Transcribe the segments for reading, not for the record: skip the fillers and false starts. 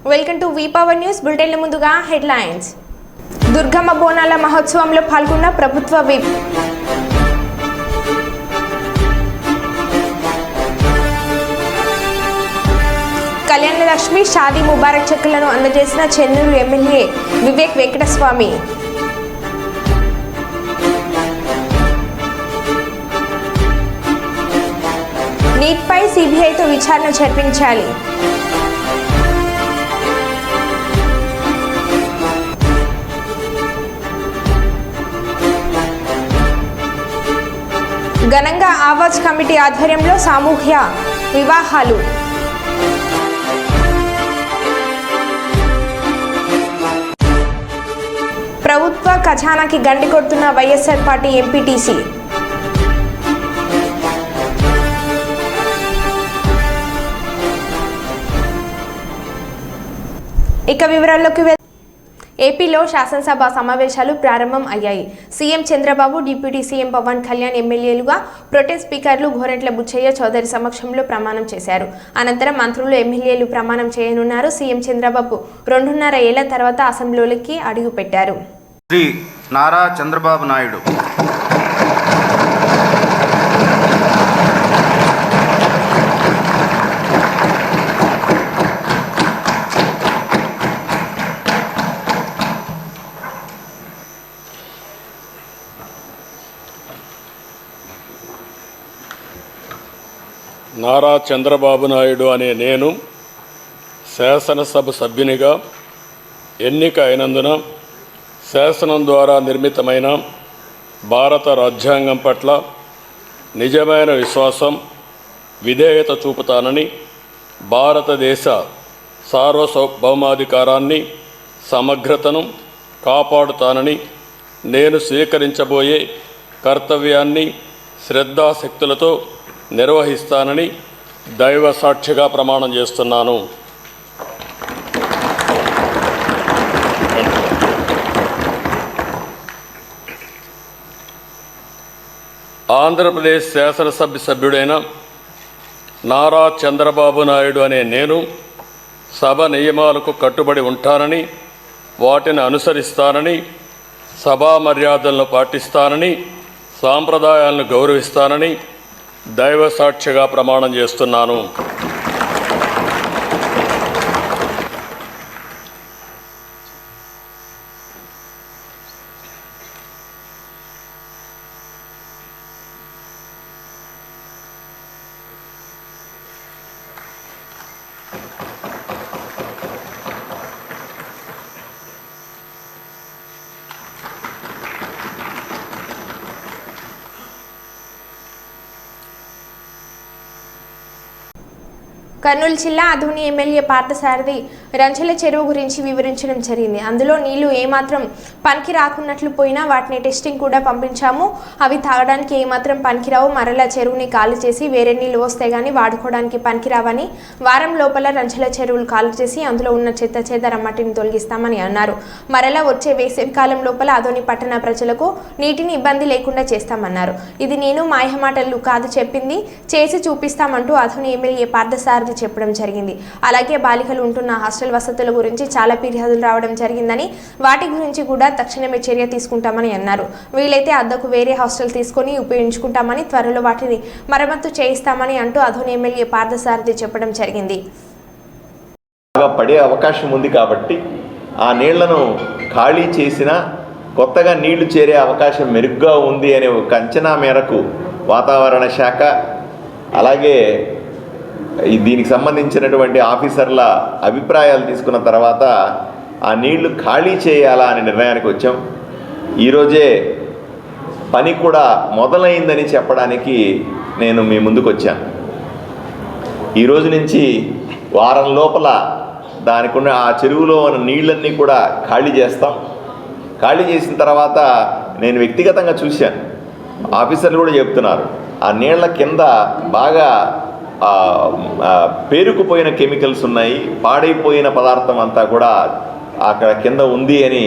Welcome to V power news బులెటిన్ల ముందుగా headlines. Durgamma బోనాల మహోత్సవంలో పాల్గొన్న ప్రభుత్వ విప్. కళ్యాణ లక్ష్మి షాదీ ముబారక్ చెక్కులను అందజేసిన చెన్నూరు ఎమ్మెల్యే వివేక్ వెంకటస్వామి. నీట్పై సిబిఐతో విచారణ జరిపించాలి. ఘనంగా ఆవాజ్ కమిటీ ఆధ్వర్యంలో సామూహ్య వివాహాలు. ప్రభుత్వ ఖజానాకి గండి కొడుతున్న వైఎస్ఆర్ పార్టీ ఎంపీటీసీ. ఇక వివరాల్లోకి ఏపీలో శాసనసభ సమావేశాలు ప్రారంభం అయ్యాయి. CM Chandrababu, deputy CM Pawan Kalyan ఎమ్మెల్యేలుగా ప్రొటెం స్పీకర్లు గోరంట్ల బుచ్చయ్య చౌదరి సమక్షంలో ప్రమాణం చేశారు. అనంతరం మంత్రులు, ఎమ్మెల్యేలు ప్రమాణం చేయనున్నారు. సీఎం చంద్రబాబు 2.5 ఏళ్ల తర్వాత అసెంబ్లీలోకి అడుగుపెట్టారు. శ్రీ నారా చంద్రబాబు నాయుడు నారా చంద్రబాబు నాయుడు అనే నేను శాసనసభ సభ్యునిగా ఎన్నిక అయినందున శాసనం ద్వారా నిర్మితమైన భారత రాజ్యాంగం పట్ల నిజమైన విశ్వాసం, విధేయత చూపుతానని, భారతదేశ సార్వభౌమాధికారాన్ని, సమగ్రతను కాపాడుతానని, నేను స్వీకరించబోయే కర్తవ్యాన్ని శ్రద్ధాశక్తులతో నిర్వహిస్తానని దైవ సాక్షిగా ప్రమాణం చేస్తున్నాను. ఆంధ్రప్రదేశ్ శాసనసభ సభ్యుడైన నారా చంద్రబాబు నాయుడు అనే నేను సభ నియమాలకు కట్టుబడి ఉంటానని, వాటిని అనుసరిస్తానని, సభా మర్యాదలను పాటిస్తానని, సాంప్రదాయాలను గౌరవిస్తానని దైవ సాక్షిగా ప్రమాణం చేస్తున్నాను. కర్నూలు జిల్లా ఆదోని ఎమ్మెల్యే పార్థసారథి రంచెల చెరువు గురించి వివరించడం జరిగింది. అందులో నీళ్లు ఏమాత్రం పనికి రాకున్నట్లు పోయినా వాటిని టెస్టింగ్ కూడా పంపించాము. అవి తాగడానికి ఏమాత్రం పనికిరావు. మరలా చెరువుని ఖాళీ చేసి వేరే నీళ్లు వస్తే గానీ వాడుకోవడానికి పనికిరావని, వారం లోపల రంచెల చెరువులు ఖాళీ చేసి అందులో ఉన్న చెత్త చెదర మట్టిని తొలగిస్తామని అన్నారు. మరలా వచ్చే వేసవి కాలం లోపల ఆదోని పట్టణ ప్రజలకు నీటిని ఇబ్బంది లేకుండా చేస్తామన్నారు. ఇది నేను మాయమాటలు కాదు, చెప్పింది చేసి చూపిస్తామంటూ ఆదోని ఎమ్మెల్యే పార్థసారథి చెప్పడం జరిగింది. అలాగే బాలికలు ఉంటున్న హాస్టల్ వసతుల గురించి చాలా ఫిర్యాదులు రావడం జరిగిందని, వాటి గురించి కూడా తక్షణమే చర్య తీసుకుంటామని అన్నారు. వీలైతే అద్దెకు వేరే హాస్టల్ తీసుకొని ఉపయోగించుకుంటామని, త్వరలో వాటిని మరమ్మతు చేయిస్తామని అంటూ ఆదోని ఎమ్మెల్యే పార్థసారథి చెప్పడం జరిగింది. పడే అవకాశం ఉంది కాబట్టి ఆ నీళ్లను ఖాళీ చేసిన కొత్తగా నీళ్లు చేరే అవకాశం మెరుగ్గా ఉంది అనే ఒక అంచనా మేరకు వాతావరణ శాఖ, అలాగే దీనికి సంబంధించినటువంటి ఆఫీసర్ల అభిప్రాయాలు తీసుకున్న తర్వాత ఆ నీళ్లు ఖాళీ చేయాలా అనే నిర్ణయానికి వచ్చాం. ఈరోజే పని కూడా మొదలైందని చెప్పడానికి నేను మీ ముందుకు వచ్చాను. ఈరోజు నుంచి వారం లోపల దానికి ఉన్న ఆ చెరువులో ఉన్న నీళ్ళన్నీ కూడా ఖాళీ చేస్తాం. ఖాళీ చేసిన తర్వాత నేను వ్యక్తిగతంగా చూశాను, ఆఫీసర్లు కూడా చెప్తున్నారు, ఆ నీళ్ల కింద బాగా పేరుకుపోయిన కెమికల్స్ ఉన్నాయి, పాడైపోయిన పదార్థం అంతా కూడా అక్కడ కింద ఉంది అని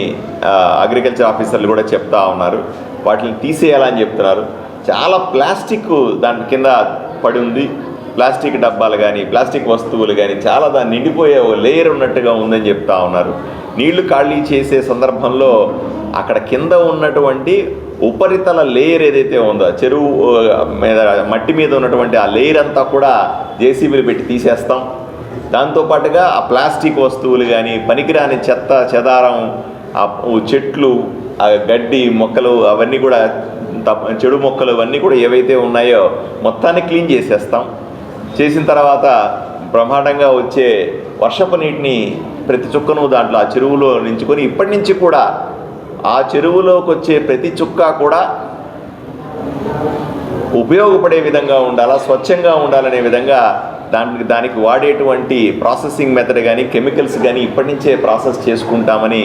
అగ్రికల్చర్ ఆఫీసర్లు కూడా చెప్తా ఉన్నారు. వాటిని తీసేయాలని చెప్తున్నారు. చాలా ప్లాస్టిక్ దాని కింద పడి ఉంది. ప్లాస్టిక్ డబ్బాలు కానీ ప్లాస్టిక్ వస్తువులు కానీ చాలా దాన్ని నిండిపోయే లేయర్ ఉన్నట్టుగా ఉందని చెప్తా ఉన్నారు. నీళ్లు ఖాళీ చేసే సందర్భంలో అక్కడ కింద ఉన్నటువంటి ఉపరితల లేయర్ ఏదైతే ఉందో చెరువు మీద మట్టి మీద ఉన్నటువంటి ఆ లేయర్ అంతా కూడా జేసీబీలు పెట్టి తీసేస్తాం. దాంతోపాటుగా ఆ ప్లాస్టిక్ వస్తువులు కానీ పనికిరాని చెత్త చెదారం, ఆ చెట్లు, ఆ గడ్డి మొక్కలు అవన్నీ కూడా చెడు మొక్కలు అవన్నీ కూడా ఏవైతే ఉన్నాయో మొత్తాన్ని క్లీన్ చేసేస్తాం. చేసిన తర్వాత బ్రహ్మాండంగా వచ్చే వర్షపు నీటిని ప్రతి చుక్కను దాంట్లో ఆ చెరువులో నించుకొని ఇప్పటి నుంచి కూడా ఆ చెరువులోకి వచ్చే ప్రతి చుక్క కూడా ఉపయోగపడే విధంగా ఉండాలా, స్వచ్ఛంగా ఉండాలనే విధంగా దానికి వాడేటువంటి ప్రాసెసింగ్ మెథడ్ కానీ కెమికల్స్ కానీ ఇప్పటి నుంచే ప్రాసెస్ చేసుకుంటామని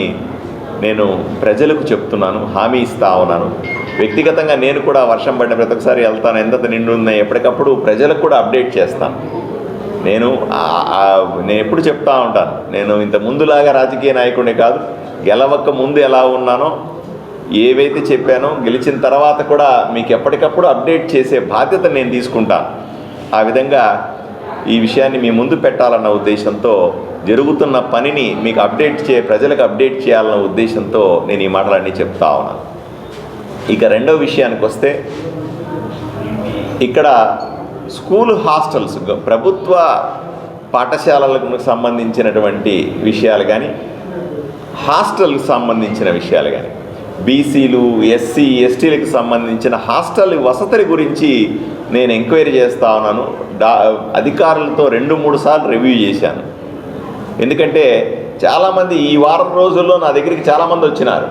నేను ప్రజలకు చెప్తున్నాను, హామీ ఇస్తా ఉన్నాను. వ్యక్తిగతంగా నేను కూడా వర్షం పడిన ప్రతి ఒక్కసారి వెళ్తాను, ఎంత నిండు ఉన్నాయి ఎప్పటికప్పుడు ప్రజలకు కూడా అప్డేట్ చేస్తాను. నేను ఎప్పుడు చెప్తా ఉంటాను, నేను ఇంత ముందులాగా రాజకీయ నాయకుడిని కాదు, గెలవక ముందు ఎలా ఉన్నానో ఏవైతే చెప్పానో గెలిచిన తర్వాత కూడా మీకు ఎప్పటికప్పుడు అప్డేట్ చేసే బాధ్యత నేను తీసుకుంటాను. ఆ విధంగా ఈ విషయాన్ని మీ ముందు పెట్టాలన్న ఉద్దేశంతో, జరుగుతున్న పనిని మీకు ప్రజలకు అప్డేట్ చేయాలన్న ఉద్దేశంతో నేను ఈ మాటలన్నీ చెప్తా ఉన్నాను. ఇక రెండో విషయానికి వస్తే, ఇక్కడ స్కూల్ హాస్టల్స్, ప్రభుత్వ పాఠశాలలకు సంబంధించినటువంటి విషయాలు కానీ హాస్టల్కి సంబంధించిన విషయాలు కానీ బీసీలు ఎస్సీ ఎస్టీలకు సంబంధించిన హాస్టల్ వసతుల గురించి నేను ఎంక్వైరీ చేస్తూ ఉన్నాను. అధికారులతో 2-3 సార్లు రివ్యూ చేశాను. ఎందుకంటే చాలామంది ఈ వారం రోజుల్లో నా దగ్గరికి చాలామంది వచ్చినారు,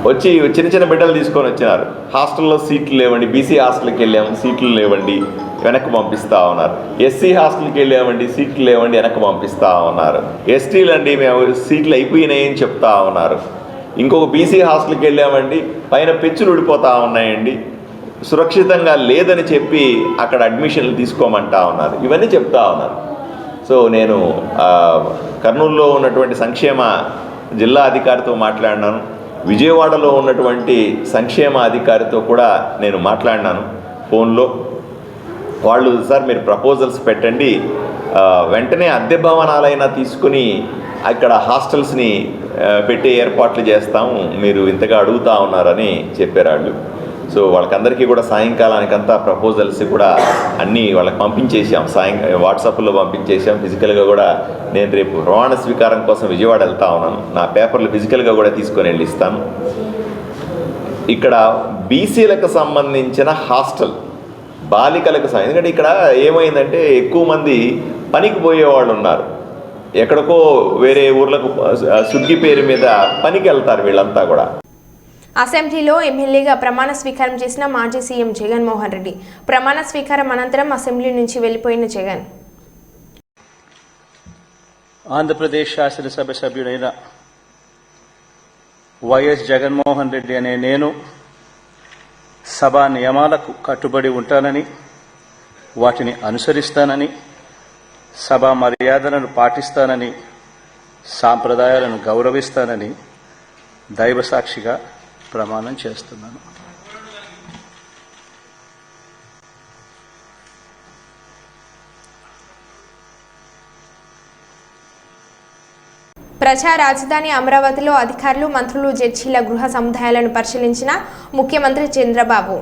వచ్చి చిన్న చిన్న బిడ్డలు తీసుకొని వచ్చినారు. హాస్టల్లో సీట్లు లేవండి, బీసీ హాస్టల్కి వెళ్ళాము సీట్లు లేవండి వెనక్కి పంపిస్తూ ఉన్నారు. ఎస్సీ హాస్టల్కి వెళ్ళామండి సీట్లు లేవండి వెనక్కి పంపిస్తూ ఉన్నారు. ఎస్టీలు అండి మేము సీట్లు అయిపోయినాయని చెప్తా ఉన్నారు. ఇంకొక బీసీ హాస్టల్కి వెళ్ళామండి పైన పెచ్చులు ఊడిపోతూ ఉన్నాయండి, సురక్షితంగా లేదని చెప్పి అక్కడ అడ్మిషన్లు తీసుకోమంటా ఉన్నారు. ఇవన్నీ చెప్తా ఉన్నారు. సో నేను కర్నూలులో ఉన్నటువంటి సంక్షేమ జిల్లా అధికారితో మాట్లాడినాను, విజయవాడలో ఉన్నటువంటి సంక్షేమ అధికారితో కూడా నేను మాట్లాడినాను ఫోన్లో. వాళ్ళు సార్ మీరు ప్రపోజల్స్ పెట్టండి, వెంటనే అద్దె భవనాలైనా తీసుకుని అక్కడ హాస్టల్స్ని పెట్టే ఏర్పాట్లు చేస్తాము, మీరు ఇంతగా అడుగుతూ ఉన్నారని చెప్పారు వాళ్ళు. సో వాళ్ళకందరికీ కూడా సాయంకాలానికంతా ప్రపోజల్స్ కూడా అన్నీ వాళ్ళకి పంపించేసాం, వాట్సాప్లో పంపించేసాం. ఫిజికల్గా కూడా నేను రేపు ప్రమాణ స్వీకారం కోసం విజయవాడ వెళ్తా ఉన్నాను, నా పేపర్లు ఫిజికల్గా కూడా తీసుకొని వెళ్ళి ఇస్తాను. ఇక్కడ బీసీలకు సంబంధించిన హాస్టల్ బాలికలకు ఎందుకంటే ఇక్కడ ఏమైందంటే ఎక్కువ మంది పనికి పోయేవాళ్ళు ఉన్నారు, ఎక్కడికో వేరే ఊర్లకు సుగ్గి పేరు మీద పనికి వెళ్తారు వీళ్ళంతా కూడా. అసెంబ్లీలో ఎమ్మెల్యేగా ప్రమాణ స్వీకారం చేసిన మాజీ సీఎం జగన్మోహన్ రెడ్డి ప్రమాణ స్వీకారం అనంతరం అసెంబ్లీ నుంచి వెళ్లిపోయిన జగన్ ఆంధ్రప్రదేశ్ శాసనసభ సభ్యుడైన వైఎస్ జగన్మోహన్ రెడ్డి అనే నేను సభా నియమాలకు కట్టుబడి ఉంటానని, వాటిని అనుసరిస్తానని, సభా మర్యాదలను పాటిస్తానని, సాంప్రదాయాలను గౌరవిస్తానని దైవసాక్షిగా ప్రమాణం చేస్తున్నాను. ప్రజా రాజధాని అమరావతిలో అధికారులు, మంత్రులు, జడ్జీల గృహ సముదాయాలను పరిశీలించిన ముఖ్యమంత్రి చంద్రబాబు.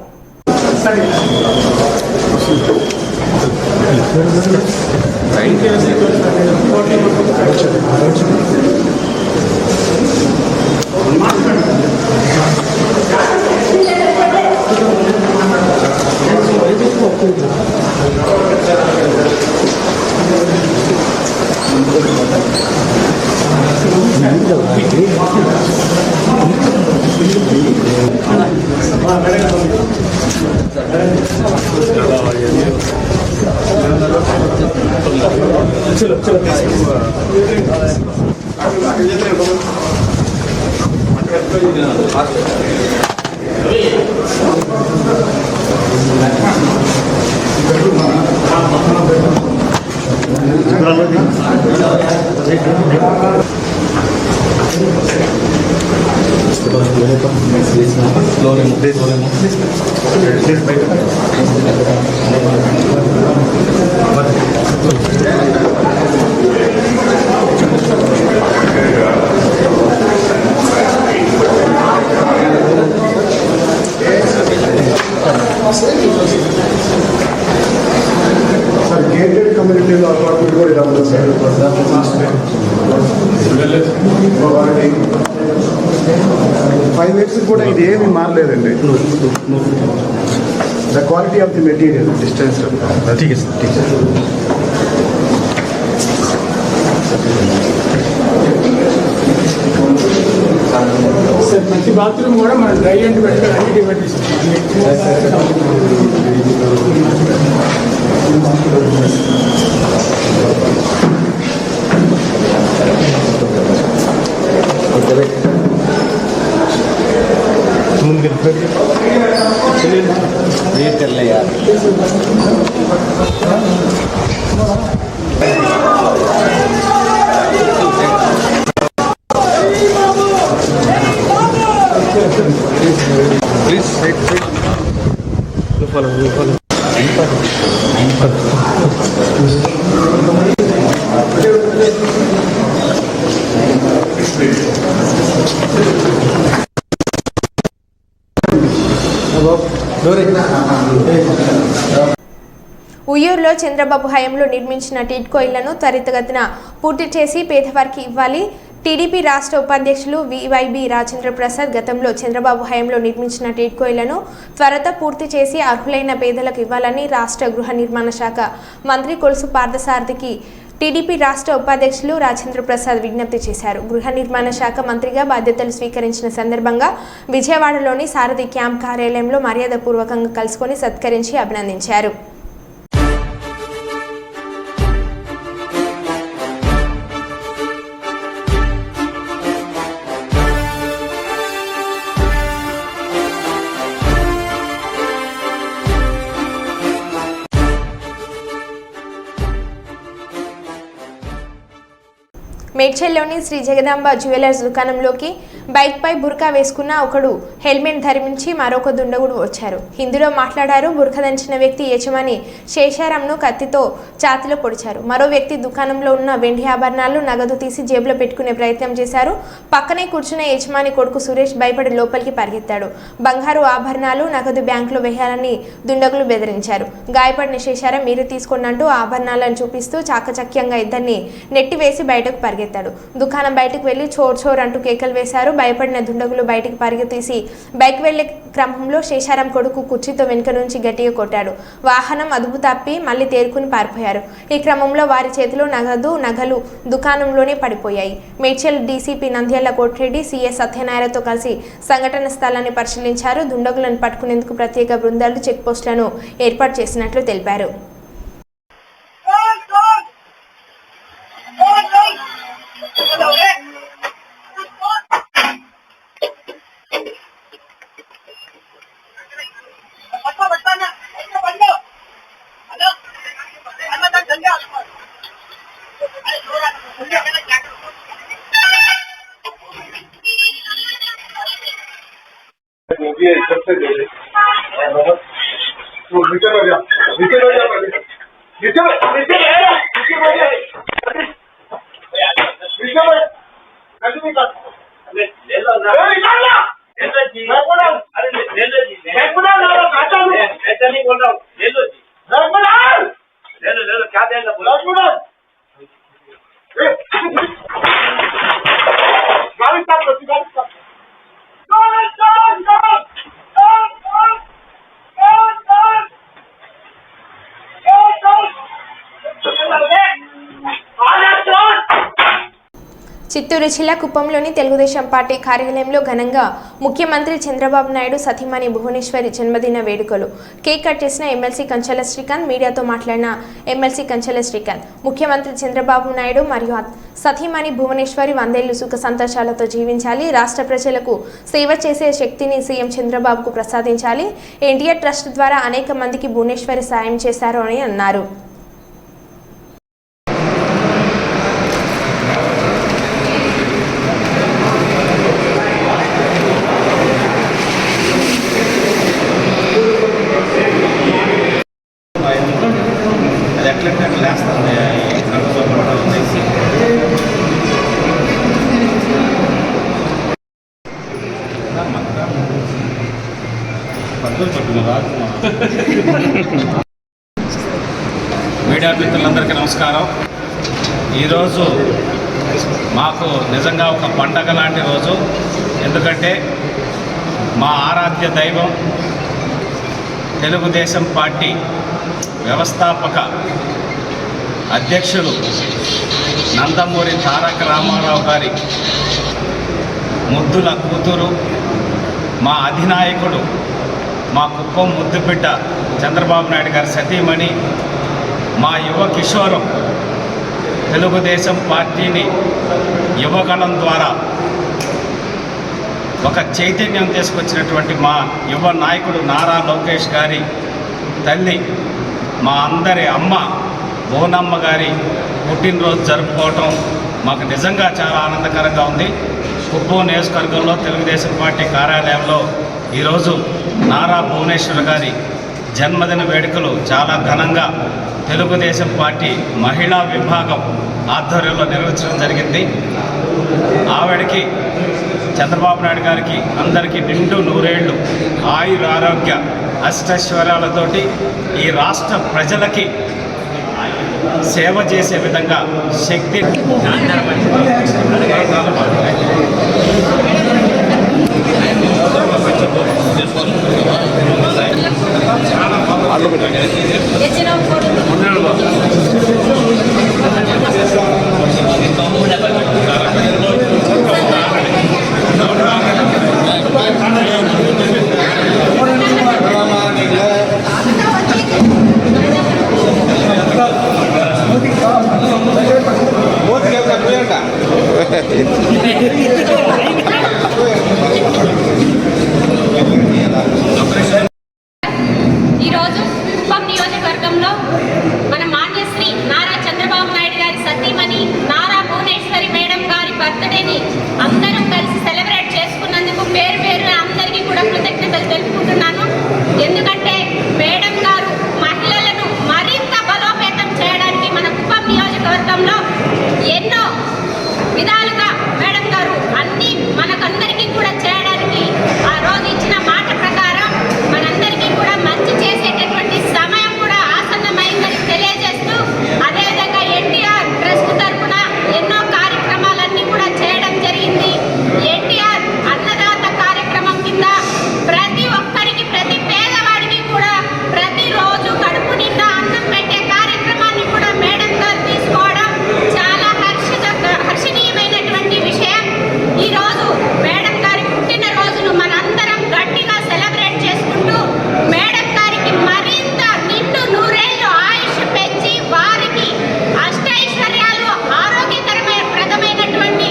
సార్ గేటెడ్ కమ్యూనిటీలో అపార్ట్మెంట్ కూడా ఇలా ఉంది సార్. వాళ్ళకి 5 years కూడా ఇది ఏమీ మారలేదండి. The quality of the material distance sir ప్రతి బాత్రూమ్ కూడా మన డ్రై అండ్ వెట్ అన్ని డివైడ్ ఉయ్యూరులో చంద్రబాబు హయాంలో నిర్మించిన టిడ్కో ఇళ్లను త్వరితగతిన పూర్తి చేసి పేదవారికి ఇవ్వాలి. టీడీపీ రాష్ట్ర ఉపాధ్యక్షులు వివైబి రాజేంద్ర ప్రసాద్ గతంలో చంద్రబాబు హయాంలో నిర్మించిన టిడ్కో ఇళ్లను త్వరత పూర్తి చేసి అర్హులైన పేదలకు ఇవ్వాలని రాష్ట్ర గృహ నిర్మాణ శాఖ మంత్రి కొలుసు పార్థసారథికి టీడీపీ రాష్ట్ర ఉపాధ్యక్షులు రాజేంద్ర ప్రసాద్ విజ్ఞప్తి చేశారు. గృహ నిర్మాణ శాఖ మంత్రిగా బాధ్యతలు స్వీకరించిన సందర్భంగా విజయవాడలోని సారథి క్యాంప్ కార్యాలయంలో మర్యాదపూర్వకంగా కలుసుకొని సత్కరించి అభినందించారు. మేడ్చల్లోని శ్రీ జగదాంబ జ్యువెలర్స్ దుకాణంలోకి బైక్పై బుర్కా వేసుకున్న ఒకడు హెల్మెట్ ధరించి మరొక దుండగుడు వచ్చారు. హిందీలో మాట్లాడారు. బుర్కా దంచిన వ్యక్తి యజమాని శేషారాంను కత్తితో ఛాతీలో పొడిచారు. మరో వ్యక్తి దుకాణంలో ఉన్న వెండి ఆభరణాలు నగదు తీసి జేబులో పెట్టుకునే ప్రయత్నం చేశారు. పక్కనే కూర్చున్న యజమాని కొడుకు సురేష్ భయపడి లోపలికి పరిగెత్తాడు. బంగారు ఆభరణాలు నగదు బ్యాంకులో వేయాలని దుండగులు బెదిరించారు. గాయపడిన శేషారాం మీరు తీసుకోండి ఆభరణాలను చూపిస్తూ చాకచక్యంగా ఇద్దరిని నెట్టివేసి బయటకు పరిగెత్తారు. దుకాణం బయటకు వెళ్లి చోర్ చోర్ అంటూ కేకలు వేశారు. భయపడిన దుండగులు బయటికి పరిగెత్తేసి బైక్ వెళ్లే క్రమంలో శేషారాం కొడుకు కుర్చీతో వెనుక నుంచి గట్టిగా కొట్టాడు. వాహనం అదుపు తప్పి మళ్లీ తేరుకుని పారిపోయారు. ఈ క్రమంలో వారి చేతిలో నగలు దుకాణంలోనే పడిపోయాయి. మేడ్చల్ డీసీపీ నంద్యాల కోటిరెడ్డి సీఎస్ సత్యనారాయణతో కలిసి సంఘటన స్థలాన్ని పరిశీలించారు. దుండగులను పట్టుకునేందుకు ప్రత్యేక బృందాలు చెక్ పోస్టులను ఏర్పాటు చేసినట్లు తెలిపారు. చిత్తూరు జిల్లా కుప్పంలోని తెలుగుదేశం పార్టీ కార్యాలయంలో ఘనంగా ముఖ్యమంత్రి చంద్రబాబు నాయుడు సతీమణి భువనేశ్వరి జన్మదిన వేడుకలు. కేక్ కట్ చేసిన ఎమ్మెల్సీ కంచెల శ్రీకాంత్. మీడియాతో మాట్లాడిన ఎమ్మెల్సీ కంచెల శ్రీకాంత్ ముఖ్యమంత్రి చంద్రబాబు నాయుడు మరియు సతీమణి భువనేశ్వరి 100 ఏళ్లు సుఖ సంతోషాలతో జీవించాలి. రాష్ట్ర ప్రజలకు సేవ చేసే శక్తిని సీఎం చంద్రబాబుకు ప్రసాదించాలి. ఎన్టీఆర్ ట్రస్ట్ ద్వారా అనేక మందికి భువనేశ్వరి సాయం చేశారు అని అన్నారు. నమస్కారం. ఈరోజు మాకు నిజంగా ఒక పండగ లాంటి రోజు. ఎందుకంటే మా ఆరాధ్య దైవం తెలుగుదేశం పార్టీ వ్యవస్థాపక అధ్యక్షులు నందమూరి తారక రామారావు గారి ముద్దుల కూతురు, మా అధినాయకుడు, మా కుప్పం ముద్దుబిడ్డ చంద్రబాబు నాయుడు గారి సతీమణి, మా యువ కిషోరం తెలుగుదేశం పార్టీని యువగణం ద్వారా ఒక చైతన్యం తీసుకొచ్చినటువంటి మా యువ నాయకుడు నారా లోకేష్ గారి తల్లి, మా అందరి అమ్మ బోనమ్మ గారి పుట్టినరోజు జరుపుకోవటం మాకు నిజంగా చాలా ఆనందకరంగా ఉంది. కుప్పం నియోజకవర్గంలో తెలుగుదేశం పార్టీ కార్యాలయంలో ఈరోజు నారా భువనేశ్వర్ గారి జన్మదిన వేడుకలు చాలా ఘనంగా తెలుగుదేశం పార్టీ మహిళా విభాగం ఆధ్వర్యంలో నిర్వహించడం జరిగింది. ఆవిడకి చంద్రబాబు నాయుడు గారికి అందరికీ నిండు నూరేళ్లు ఆయుర ఆరోగ్య అష్టైశ్వర్యాలతోటి ఈ రాష్ట్ర ప్రజలకి సేవ చేసే విధంగా శక్తి ఈరోజు కుప్పం నియోజకవర్గంలో మన మాన్యశ్రీ నారా చంద్రబాబు నాయుడు గారి సతీమణి నారా భువనేశ్వరి మేడం గారి బర్త్డేని అందరం కలిసి సెలబ్రేట్ చేసుకున్నందుకు పేరు పేరున అందరికీ కూడా కృతజ్ఞతలు తెలుపుకుంటున్నాను. ఎందుకంటే మేడం గారు మహిళలను మరింత బలోపేతం చేయడానికి మన కుప్పం నియోజకవర్గంలో ఎన్నో విధాలుగా మేడం గారు అన్ని మనకందరికీ కూడా చేయడానికి ఆ రోజు ఇచ్చిన మాట ప్రకారం మనందరికీ కూడా మంచి చేసేటటువంటి సమయం కూడా ఆసన్నమైందని తెలియజేస్తూ, అదేవిధంగా ఎన్టీఆర్ ట్రస్ట్ తరఫున ఎన్నో కార్యక్రమాలన్నీ కూడా చేయడం జరిగింది. ఎన్టీఆర్ అన్నదాత కార్యక్రమం కింద ప్రతి ఒక్కరికి, ప్రతి పేదవాడికి కూడా ప్రతిరోజు కడుపు నిండా అన్నం పెట్టే కార్యక్రమాన్ని కూడా మేడం గారు తీసుకోవడం చాలా హర్షణీయమైనటువంటి విషయం. ఈరోజు మేడం గారి పుట్టినరోజును మనందరం గట్టిగా సెలబ్రేట్ చేసుకుంటూ మేడం గారికి మరింత నిండు నూరేళ్లు ఆయుష్ పెంచి వారికి అష్టైశ్వర్యాలు ఆరోగ్యకరమైనటువంటి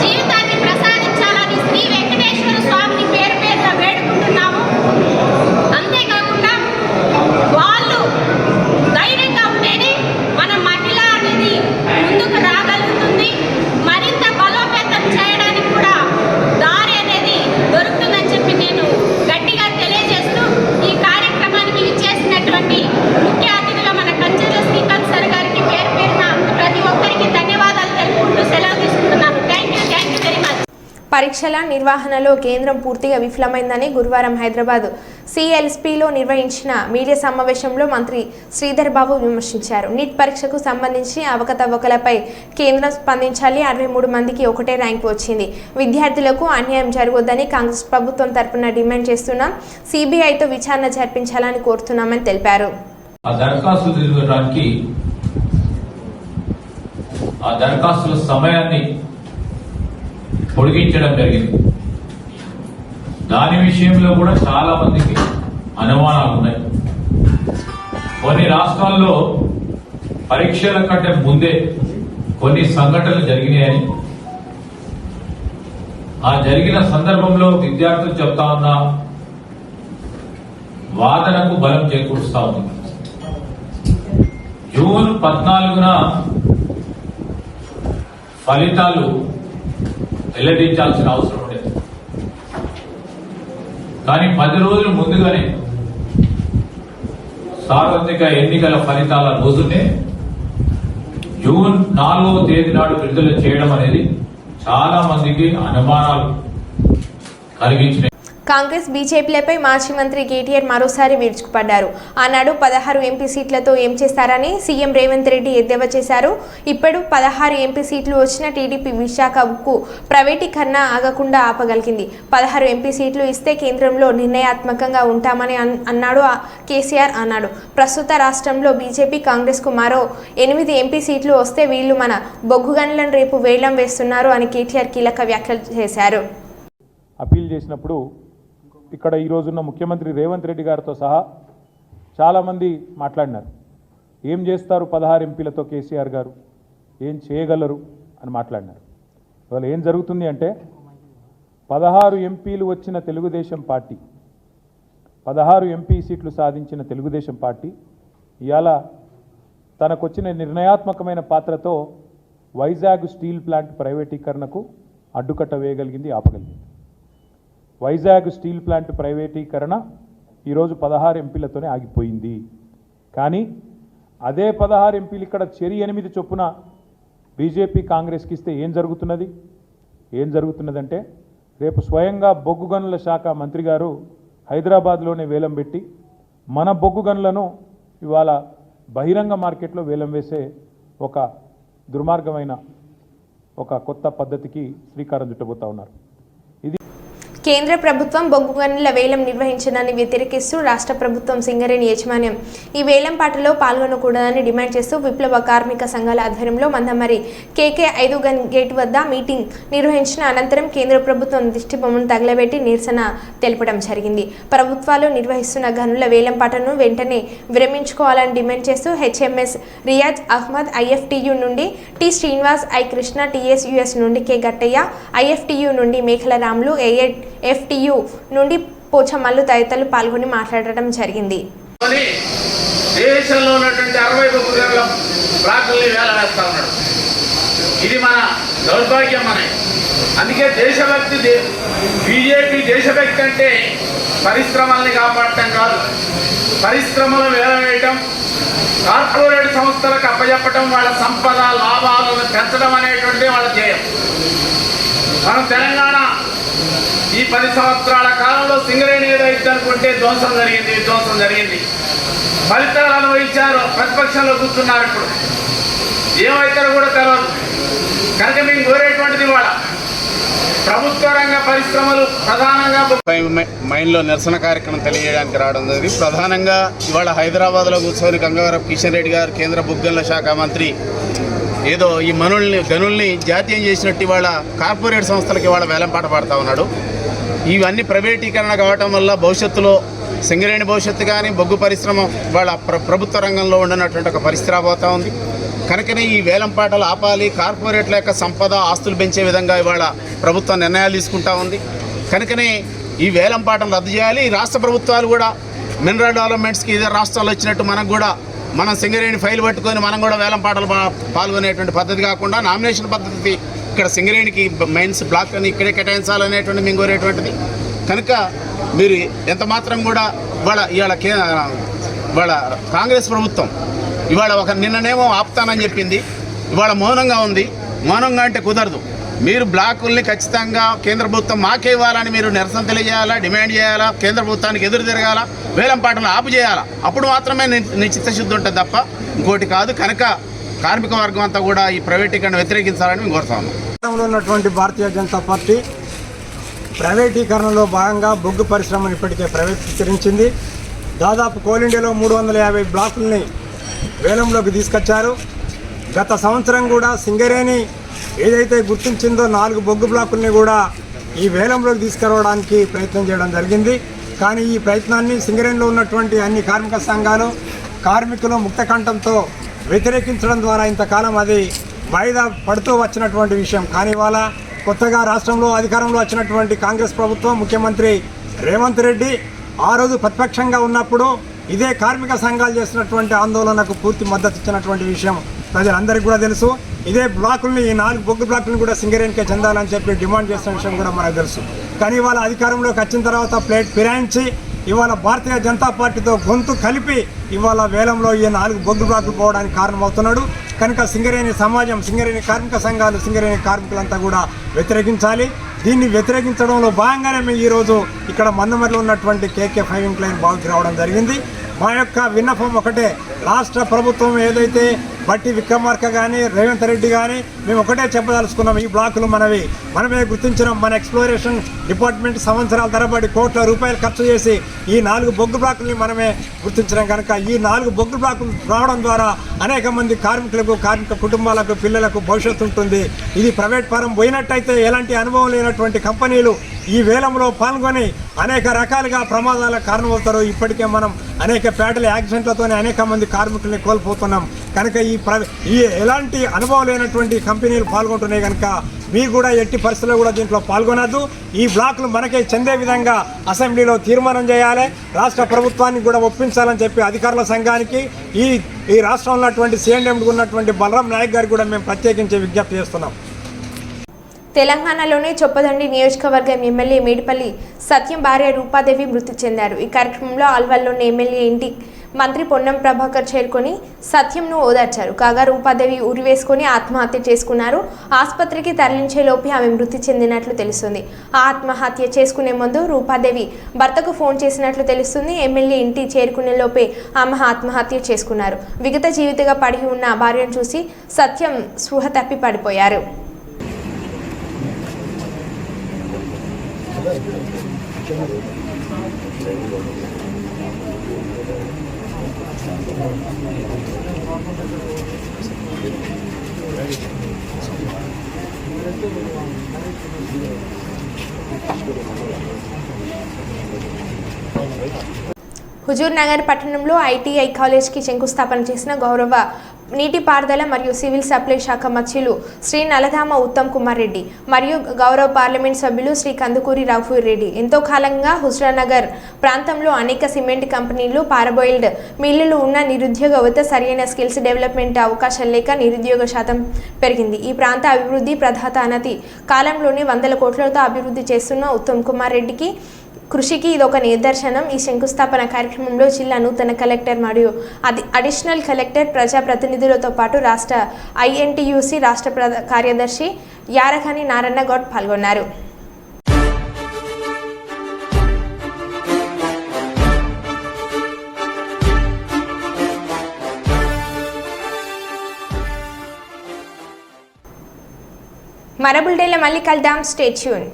జీవితాన్ని ప్రసాదించాలని శ్రీ వెంకటేశ్వర స్వామిని పేరు పేరున వేడుకుంటున్నాము. అంతేకాకుండా వాళ్ళు ధైర్యంగా ఉంటేనే మన మహిళ అనేది ముందుకు రాగలుగుతుంది. మరింత బలోపేతం చేయడానికి కూడా దారి అనేది దొరుకుతుందని చెప్పి నేను గట్టిగా తెలియజేస్తూ, ఈ కార్యక్రమానికి ఇచ్చేసినటువంటి ముఖ్య అతిథులు మన కంచెల శ్రీకాంత్ సార్ గారికి పేరు పేరున ప్రతి ఒక్కరికి ధన్యవాదాలు తెలుపుకుంటూ సెలవు తీసుకుంటున్నాను. Thank you very much. పరీక్షల నిర్వహణలో కేంద్రం పూర్తిగా విఫలమైందని గురువారం హైదరాబాద్ సిఎల్ఎస్పీలో నిర్వహించిన మీడియా సమావేశంలో మంత్రి శ్రీధర్ బాబు విమర్శించారు. నీట్ పరీక్షకు సంబంధించి అవకతవకలపై కేంద్రం స్పందించాలి. 63 మందికి ఒకటే ర్యాంకు వచ్చింది. విద్యార్థులకు అన్యాయం జరగొద్దని కాంగ్రెస్ ప్రభుత్వం తరపున డిమాండ్ చేస్తున్నాం. సిబిఐతో విచారణ జరిపించాలని కోరుతున్నామని తెలిపారు. దరఖాస్తుల సమయాన్ని పొడిగించడం జరిగింది. దాని విషయంలో కూడా చాలా మందికి అనుమానాలు ఉన్నాయి. కొన్ని రాష్ట్రాల్లో పరీక్షల కంటే ముందే కొన్ని సంఘటనలు జరిగినాయని, ఆ జరిగిన సందర్భంలో విద్యార్థులు చెప్తా ఉన్న వాదనకు బలం చేకూరుస్తా ఉంది. జూన్ 14న ఫలితాలు వెల్లడించాల్సిన అవసరం ఉండేది. కానీ 10 రోజులు ముందుగానే సార్వత్రిక ఎన్నికల ఫలితాల రోజునే జూన్ 4వ తేదీ నాడు విడుదల చేయడం అనేది చాలా మందికి అనుమానాలు కలిగించినాయి. కాంగ్రెస్ బీజేపీలపై మాజీ మంత్రి కేటీఆర్ మరోసారి విరుచుకుపడ్డారు. ఆనాడు 16 ఎంపీ సీట్లతో ఏం చేస్తారని సీఎం రేవంత్ రెడ్డి ఎద్దేవా చేశారు. ఇప్పుడు 16 ఎంపీ సీట్లు వచ్చిన టీడీపీ విశాఖకు ప్రైవేటీకరణ ఆగకుండా ఆపగలిగింది. 16 ఎంపీ సీట్లు ఇస్తే కేంద్రంలో నిర్ణయాత్మకంగా ఉంటామని అన్నాడు కేసీఆర్ అన్నాడు. ప్రస్తుత రాష్ట్రంలో బీజేపీ కాంగ్రెస్కు మరో 8 ఎంపీ సీట్లు వస్తే వీళ్ళు మన బొగ్గుగనులను రేపు వేలం వేస్తున్నారు అని కేటీఆర్ కీలక వ్యాఖ్యలు చేశారు. అపీల్ చేసినప్పుడు ఇక్కడ ఈరోజున్న ముఖ్యమంత్రి రేవంత్ రెడ్డి గారితో సహా చాలామంది మాట్లాడినారు. ఏం చేస్తారు 16 ఎంపీలతో కేసీఆర్ గారు, ఏం చేయగలరు అని మాట్లాడినారు. ఇవాళ ఏం జరుగుతుంది అంటే 16 ఎంపీలు వచ్చిన తెలుగుదేశం పార్టీ, 16 ఎంపీ సీట్లు సాధించిన తెలుగుదేశం పార్టీ ఇవాళ తనకొచ్చిన నిర్ణయాత్మకమైన పాత్రతో వైజాగ్ స్టీల్ ప్లాంట్ ప్రైవేటీకరణకు అడ్డుకట్ట వేయగలిగింది, ఆపగలిగింది. వైజాగ్ స్టీల్ ప్లాంట్ ప్రైవేటీకరణ ఈరోజు 16 ఎంపీలతోనే ఆగిపోయింది. కానీ అదే 16 ఎంపీలు ఇక్కడ చెరి 8 చొప్పున బీజేపీ కాంగ్రెస్కి ఇస్తే ఏం జరుగుతున్నదంటే రేపు స్వయంగా బొగ్గు గనుల శాఖ మంత్రి గారు హైదరాబాద్లోనే వేలం పెట్టి మన బొగ్గు గనులను ఇవాళ బహిరంగ మార్కెట్లో వేలం వేసే ఒక దుర్మార్గమైన ఒక కొత్త పద్ధతికి శ్రీకారం చుట్టబోతా ఉన్నారు. కేంద్ర ప్రభుత్వం బొగ్గు గనుల వేలం నిర్వహించడాన్ని వ్యతిరేకిస్తూ రాష్ట్ర ప్రభుత్వం సింగరేణి యాజమాన్యం ఈ వేలం పాటలో పాల్గొనకూడదని డిమాండ్ చేస్తూ విప్లవ కార్మిక సంఘాల ఆధ్వర్యంలో మందమరి కేకే 5 గన్ గేట్ వద్ద మీటింగ్ నిర్వహించిన అనంతరం కేంద్ర ప్రభుత్వం దిష్టిబొమ్మను తగలబెట్టి నిరసన తెలపడం జరిగింది. ప్రభుత్వాలు నిర్వహిస్తున్న గనుల వేలం పాటను వెంటనే విరమించుకోవాలని డిమాండ్ చేస్తూ హెచ్ఎంఎస్ రియాజ్ అహ్మద్, ఐఎఫ్టియు నుండి టి శ్రీనివాస్, ఐ కృష్ణ, టిఎస్యుఎస్ నుండి కె గట్టయ్య, ఐఎఫ్టియు నుండి మేకల రాములు, ఎఫ్టియు నుండి పోచమల్లు తదితరులు పాల్గొని మాట్లాడటం జరిగింది. దేశంలో ఉన్నటువంటి 60 బొగ్గు గనుల బ్లాకుల్ని వేల వేస్తా ఉన్నాడు. ఇది మన దౌర్భాగ్యం. అందుకే దేశభక్తి, బీజేపీ దేశభక్తి అంటే పరిశ్రమల్ని కాపాడటం కాదు, పరిశ్రమలు వేల వేయటం, కార్పొరేట్ సంస్థలకు అప్పచెప్పటం, వాళ్ళ సంపద లాభాలను పెంచడం అనేటువంటి వాళ్ళ ధ్యేయం. మనం తెలంగాణ ఈ 10 సంవత్సరాల కాలంలో సింగరేణి ఏదో ఇద్దనుకుంటే విధ్వంసం జరిగింది. ఫలితాలు అనుభవించారు. ప్రతిపక్షంలో కూర్చున్నారు. ఇప్పుడు ఏమవుతారో కూడా తెలియదు. కనుక మేము కోరేటువంటిది వాళ్ళ ప్రభుత్వ రంగ పరిశ్రమలు ప్రధానంగా మైన్లో నిరసన కార్యక్రమం తెలియజేయడానికి రావడం జరిగింది. ప్రధానంగా ఇవాళ హైదరాబాద్లో కూర్చొని గంగవరపు కిషన్ రెడ్డి గారు కేంద్ర బొగ్గుగనుల శాఖ మంత్రి ఏదో ఈ గనుల్ని జాతీయం చేసినట్టు ఇవాళ కార్పొరేట్ సంస్థలకి ఇవాళ వేలంపాట పడతా ఉన్నాడు. ఇవన్నీ ప్రైవేటీకరణ కావటం వల్ల భవిష్యత్తులో సింగరేణి భవిష్యత్తు కానీ బొగ్గు పరిశ్రమ వాళ్ళ ప్రభుత్వ రంగంలో ఉండనటువంటి ఒక పరిస్థితి రాబోతూ ఉంది. కనుకనే ఈ వేలంపాటలు ఆపాలి, కార్పొరేట్ల యొక్క సంపద ఆస్తులు పెంచే విధంగా ఇవాళ ప్రభుత్వం నిర్ణయాలు తీసుకుంటా ఉంది. కనుకనే ఈ వేలంపాటను రద్దు చేయాలి. రాష్ట్ర ప్రభుత్వాలు కూడా మినరల్ డెవలప్మెంట్స్కి ఇదే రాష్ట్రాల్లో ఇచ్చినట్టు మనకు కూడా మనం సింగరేణి ఫైల్ పట్టుకొని మనం కూడా వేలంపాటలు పాల్గొనేటువంటి పద్ధతి కాకుండా నామినేషన్ పద్ధతి ఇక్కడ సింగరేణికి మైన్స్ బ్లాక్ అని ఇక్కడే కేటాయించాలనేటువంటి మేము కోరేటువంటిది. కనుక మీరు ఎంత మాత్రం కూడా ఇవాళ కాంగ్రెస్ ప్రభుత్వం ఇవాళ నిన్ననేమో ఆపుతానని చెప్పింది, ఇవాళ మౌనంగా ఉంది. మౌనంగా అంటే కుదరదు. మీరు బ్లాకుల్ని ఖచ్చితంగా కేంద్ర ప్రభుత్వం మాకే ఇవ్వాలని మీరు నిరసన తెలియజేయాలా, డిమాండ్ చేయాలా, కేంద్ర ప్రభుత్వానికి ఎదురు తిరగాల, వేలంపాటలు ఆపు చేయాలా. అప్పుడు మాత్రమే నీ చిత్తశుద్ధి ఉంటుంది తప్ప ఇంకోటి కాదు. కనుక కార్మిక వర్గం అంతా కూడా ఈ ప్రైవేటీకరణ వ్యతిరేకించాలని మేము కోరుతాము. ఉన్నటువంటి భారతీయ జనతా పార్టీ ప్రైవేటీకరణలో భాగంగా బొగ్గు పరిశ్రమను ఇప్పటికే ప్రైవేటీకరించింది. దాదాపు కోల్ ఇండియాలో 350 బ్లాకుల్ని వేలంలోకి తీసుకొచ్చారు. గత సంవత్సరం కూడా సింగరేణి ఏదైతే గుర్తించిందో 4 బొగ్గు బ్లాకుల్ని కూడా ఈ వేలంలోకి తీసుకురావడానికి ప్రయత్నం చేయడం జరిగింది. కానీ ఈ ప్రయత్నాన్ని సింగరేణిలో ఉన్నటువంటి అన్ని కార్మిక సంఘాలు, కార్మికులు ముక్తకంఠంతో వ్యతిరేకించడం ద్వారా ఇంతకాలం అది వాయిదా పడుతూ వచ్చినటువంటి విషయం. కానీ ఇవాళ కొత్తగా రాష్ట్రంలో అధికారంలో వచ్చినటువంటి కాంగ్రెస్ ప్రభుత్వం, ముఖ్యమంత్రి రేవంత్ రెడ్డి ఆ రోజు ప్రతిపక్షంగా ఉన్నప్పుడు ఇదే కార్మిక సంఘాలు చేస్తున్నటువంటి ఆందోళనకు పూర్తి మద్దతు ఇచ్చినటువంటి విషయం ప్రజలందరికీ కూడా తెలుసు. ఇదే బ్లాకుల్ని, ఈ 4 బొగ్గు బ్లాకులను కూడా సింగరేణికే చెందాలని చెప్పి డిమాండ్ చేస్తున్న విషయం కూడా మనకు తెలుసు. కానీ ఇవాళ అధికారంలోకి వచ్చిన తర్వాత ప్లేట్ ఫిరాయించి ఇవాళ భారతీయ జనతా పార్టీతో గొంతు కలిపి ఇవాళ వేలంలో ఈ 4 బొగ్గు బ్లాకులు పోవడానికి కారణమవుతున్నాడు. కనుక సింగరేణి సమాజం, సింగరేణి కార్మిక సంఘాలు, సింగరేణి కార్మికులంతా కూడా వ్యతిరేకించాలి. దీన్ని వ్యతిరేకించడంలో భాగంగానే మేము ఈరోజు ఇక్కడ మందమరిలో ఉన్నటువంటి కేకే 5 ఇంక్లైన్ బావికి రావడం జరిగింది. మా యొక్క విన్నపం ఒకటే, రాష్ట్ర ప్రభుత్వం ఏదైతే బట్టి విక్రమార్క కానీ రేవంత్ రెడ్డి కానీ మేము ఒకటే చెప్పదలుచుకున్నాం, ఈ బ్లాకులు మనమే గుర్తించినాం. మన ఎక్స్ప్లోరేషన్ డిపార్ట్మెంట్ సంవత్సరాల తరబడి కోట్ల రూపాయలు ఖర్చు చేసి ఈ 4 బొగ్గు బ్లాకుల్ని మనమే గుర్తించినాం. కనుక ఈ 4 బొగ్గు బ్లాకులు రావడం ద్వారా అనేక మంది కార్మికులకు, కార్మిక కుటుంబాలకు, పిల్లలకు భవిష్యత్తు ఉంటుంది. ఇది ప్రైవేట్ పరం పోయినట్టయితే ఎలాంటి అనుభవం లేనటువంటి కంపెనీలు ఈ వేలంలో పాల్గొని అనేక రకాలుగా ప్రమాదాలకు కారణమవుతారు. ఇప్పటికే మనం అనేక ఫ్యాటల్ యాక్సిడెంట్లతోనే అనేక మంది కార్మికుల్ని కోల్పోతున్నాం. కనుక ఈ ఎలాంటి అనుభవం లేనటువంటి కంపెనీలు పాల్గొంటున్నాయి. కనుక మీరు కూడా ఎట్టి పరిస్థితుల్లో కూడా దీంట్లో పాల్గొనద్దు. ఈ బ్లాక్లు మనకే చెందే విధంగా అసెంబ్లీలో తీర్మానం చేయాలి. రాష్ట్ర ప్రభుత్వానికి కూడా ఒప్పించాలని చెప్పి అధికారుల సంఘానికి, ఈ రాష్ట్రంలో ఉన్నటువంటి C&M ఉన్నటువంటి బలరాం నాయక్ గారికి కూడా మేము ప్రత్యేకించి విజ్ఞప్తి చేస్తున్నాం. తెలంగాణలోని చొప్పదండి నియోజకవర్గం ఎమ్మెల్యే మేడిపల్లి సత్యం భార్య రూపాదేవి మృతి చెందారు. ఈ కార్యక్రమంలో ఆల్వాల్లోని ఎమ్మెల్యే ఇంటి మంత్రి పొన్నం ప్రభాకర్ చేరుకొని సత్యంను ఓదార్చారు. కాగా రూపాదేవి ఉరివేసుకొని ఆత్మహత్య చేసుకున్నారు. ఆసుపత్రికి తరలించేలోపే ఆమె మృతి చెందినట్లు తెలుస్తుంది. ఆత్మహత్య చేసుకునే ముందు రూపాదేవి భర్తకు ఫోన్ చేసినట్లు తెలుస్తుంది. ఎమ్మెల్యే ఇంటి చేరుకునే లోపే ఆమె ఆత్మహత్య చేసుకున్నారు. విగత జీవితగా పడి ఉన్న భార్యను చూసి సత్యం స్పృహ తప్పి పడిపోయారు. హుజూర్ నగర్ పట్టణంలో ITI కాలేజ్కి శంకుస్థాపన చేసిన గౌరవ నీటిపారుదల మరియు సివిల్ సప్లై శాఖ మంత్రులు శ్రీ నలధామ ఉత్తమ్ కుమార్ రెడ్డి మరియు గౌరవ పార్లమెంట్ సభ్యులు శ్రీ కందుకూరి రఘువీర్ రెడ్డి ఎంతో కాలంగా హుజూర్నగర్ ప్రాంతంలో అనేక సిమెంట్ కంపెనీలు, పారాబోయిల్డ్ మిల్లులు ఉన్న నిరుద్యోగ యువత సరైన స్కిల్స్ డెవలప్మెంట్ అవకాశాలు లేక నిరుద్యోగ శాతం పెరిగింది. ఈ ప్రాంత అభివృద్ధి ప్రధాత అనతి కాలంలోనే 100 కోట్లతో అభివృద్ధి చేస్తున్న ఉత్తమ్ కుమార్ రెడ్డికి కృషికి ఇదొక నిదర్శనం. ఈ శంకుస్థాపన కార్యక్రమంలో జిల్లా నూతన కలెక్టర్ మరియు అడిషనల్ కలెక్టర్, ప్రజాప్రతినిధులతో పాటు రాష్ట్ర INTUC రాష్ట్ర కార్యదర్శి యారఖాని నారాయణ గౌడ్ పాల్గొన్నారు. మరో బులెటిన్లో మళ్ళీ కలుద్దాం. Stay tune.